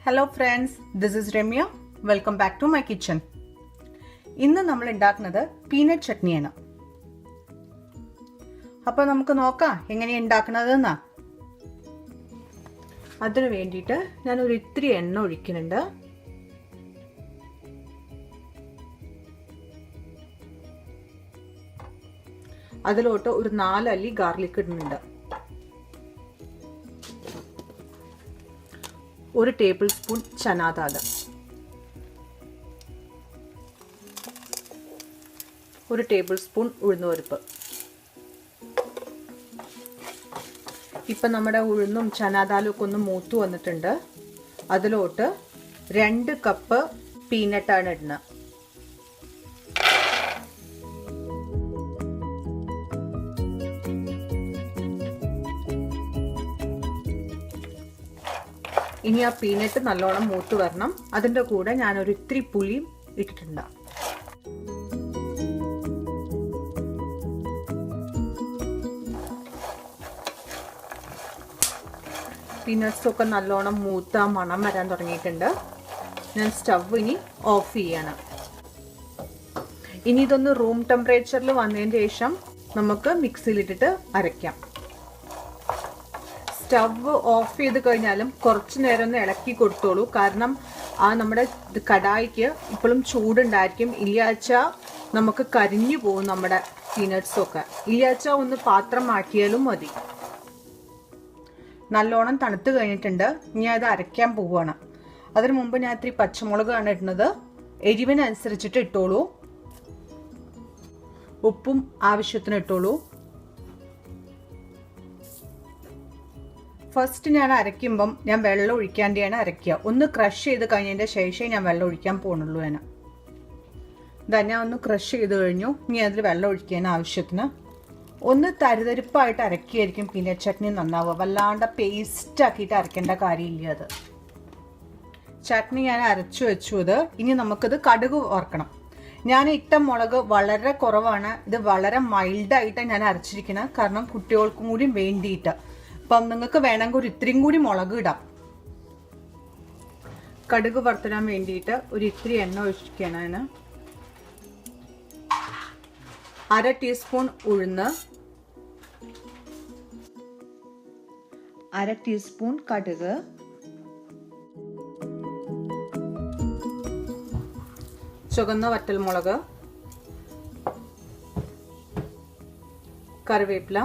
Hello friends, this is Remya. Welcome back to my kitchen. ഇന്ന് നമ്മൾ ഉണ്ടാക്കുന്നത് peanut ചട്നിയാണ്. അപ്പോൾ നമുക്ക് നോക്കാം എങ്ങനെയാണ് ഉണ്ടാക്കുന്നതെന്ന്. അതിനു വേണ്ടിയിട്ട് ഞാൻ ഒരു ഇത്തിരി എണ്ണ ഒഴിക്കുന്നുണ്ട്. അതിലോട്ട് ഒരു 4 അല്ലി ഗാർലിക് ഇടുന്നുണ്ട്. 1 ടേബിൾ സ്പൂൺ ചനാ ദാൽ, 1 ടേബിൾ സ്പൂൺ ഉഴുന്നുപരിപ്പ്. ഇപ്പം നമ്മുടെ ഉഴുന്നും ചനാദാലും ഒക്കെ ഒന്ന് മൂത്ത് വന്നിട്ടുണ്ട്. അതിലോട്ട് 2 കപ്പ് പീനട്ടാണ് ഇടുന്നത്. ഇനി ആ പീനട്ട് നല്ലോണം മൂത്ത് വരണം. അതിൻ്റെ കൂടെ ഞാനൊരു ഇത്തിരി പുളിയും ഇട്ടിട്ടുണ്ട്. പീനട്ട്സൊക്കെ നല്ലോണം മൂത്ത മണം വരാൻ തുടങ്ങിയിട്ടുണ്ട്. ഞാൻ സ്റ്റവ് ഇനി ഓഫ് ചെയ്യണം. ഇനി ഇതൊന്ന് റൂം ടെമ്പറേച്ചറിൽ വന്നതിന് ശേഷം നമുക്ക് മിക്സിയിലിട്ടിട്ട് അരയ്ക്കാം. സ്റ്റവ് ഓഫ് ചെയ്ത് കഴിഞ്ഞാലും കുറച്ച് നേരം ഒന്ന് ഇളക്കി കൊടുത്തോളൂ. കാരണം നമ്മുടെ കടായിക്ക് ഇപ്പോഴും ചൂടുണ്ടായിരിക്കും. ഇല്ലാച്ച നമുക്ക് കരിഞ്ഞു പോകും നമ്മുടെ പീനട്ട്സൊക്കെ. ഇല്ലാച്ച ഒന്ന് പാത്രം മാറ്റിയാലും മതി. നല്ലോണം തണുത്ത് കഴിഞ്ഞിട്ടുണ്ട്. ഞാൻ അത് അരയ്ക്കാൻ പോവുകയാണ്. അതിനു മുമ്പ് ഞാൻ ഇത്തിരി പച്ചമുളകാണ് ഇടുന്നത്. എരിവിനനുസരിച്ചിട്ട് ഇട്ടോളൂ. ഉപ്പും ആവശ്യത്തിന് ഇട്ടോളൂ. ഫസ്റ്റ് ഞാൻ അരയ്ക്കുമ്പം ഞാൻ വെള്ളം ഒഴിക്കാണ്ടാണ് അരയ്ക്കുക. ഒന്ന് ക്രഷ് ചെയ്ത് കഴിഞ്ഞതിൻ്റെ ശേഷമേ ഞാൻ വെള്ളം ഒഴിക്കാൻ പോകുന്നുള്ളൂ. ഞാൻ ഒന്ന് ക്രഷ് ചെയ്ത് കഴിഞ്ഞു. ഇനി അതിൽ വെള്ളം ഒഴിക്കാൻ ആവശ്യത്തിന്. ഒന്ന് തരിതരിപ്പായിട്ട് അരക്കുകയായിരിക്കും പീനട്ട് ചട്നി നന്നാവുക. വല്ലാണ്ട് പേസ്റ്റ് ആക്കിയിട്ട് അരയ്ക്കേണ്ട കാര്യമില്ല. അത് ചട്നി ഞാൻ അരച്ചു വെച്ചു. ഇനി നമുക്കിത് കടുക് വറുക്കണം. ഞാൻ ഇട്ട മുളക് വളരെ കുറവാണ്. ഇത് വളരെ മൈൽഡായിട്ടാണ് ഞാൻ അരച്ചിരിക്കുന്നത്. കാരണം കുട്ടികൾക്കും കൂടി വേണ്ടിയിട്ട്. അപ്പം നിങ്ങൾക്ക് വേണമെങ്കിൽ ഒരു ഇത്തിരിയും കൂടി മുളക് ഇടാം. കടുക് വറുത്തിടാൻ വേണ്ടിയിട്ട് ഒരു ഇത്തിരി എണ്ണ ഒഴിക്കുകയാണ്. 1/2 ടീസ്പൂൺ ഉഴുന്ന്, 1/2 ടീസ്പൂൺ കടുക്, ചുവന്ന വറ്റൽമുളക്, കറിവേപ്പില,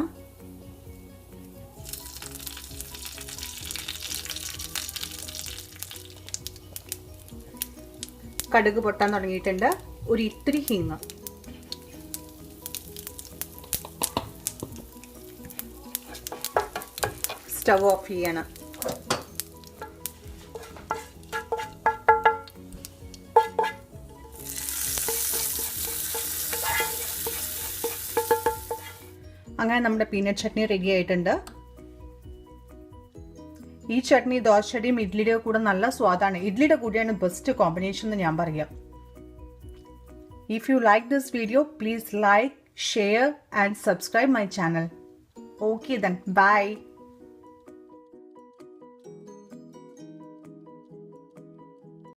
കടുക് പൊട്ടാൻ തുടങ്ങിയിട്ടുണ്ട്. ഒരു ഇത്തിരി ഹിങ്, സ്റ്റവ് ഓഫ് ചെയ്യണം. അങ്ങനെ നമ്മുടെ പീനട്ട് ചട്നി റെഡി ആയിട്ടുണ്ട്. ഈ ചട്നി ദോശയുടെയും ഇഡ്ലിയുടെയും കൂടെ നല്ല സ്വാദാണ്. ഇഡ്ലിയുടെ കൂടെയാണ് ബെസ്റ്റ് കോമ്പിനേഷൻ എന്ന് ഞാൻ പറയാം. If you like this video, please like, share and subscribe my channel. Okay then, by.